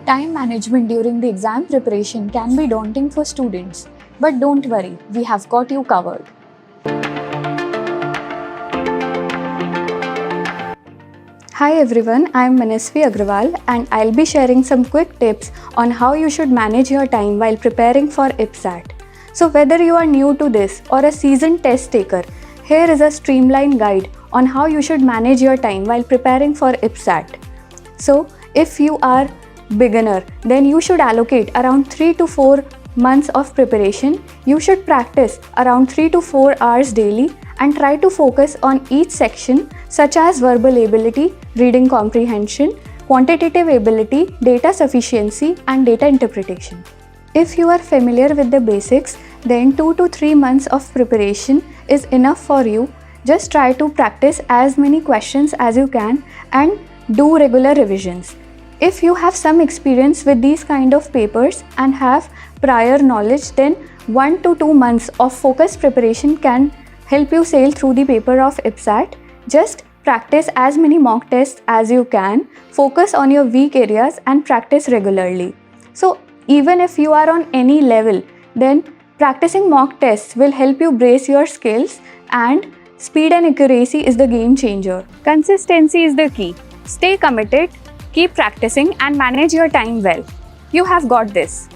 Time management during the exam preparation can be daunting for students, but don't worry, we have got you covered. Hi everyone, I am Manasvi Agrawal and I'll be sharing some quick tips on how you should manage your time while preparing for IBSAT. So whether you are new to this or a seasoned test taker, here is a streamlined guide on how you should manage your time while preparing for IBSAT. So if you are beginner, then you should allocate around 3 to 4 months of preparation. You should practice around 3 to 4 hours daily and try to focus on each section such as verbal ability, reading comprehension, quantitative ability, data sufficiency and data interpretation. If you are familiar with the basics, then 2 to 3 months of preparation is enough for you. Just try to practice as many questions as you can and do regular revisions. If you have some experience with these kind of papers and have prior knowledge, then 1 to 2 months of focused preparation can help you sail through the paper of IBSAT. Just practice as many mock tests as you can, focus on your weak areas and practice regularly. So even if you are on any level, then practicing mock tests will help you brace your skills, and speed and accuracy is the game changer. Consistency is the key. Stay committed, keep practicing and manage your time well. You have got this.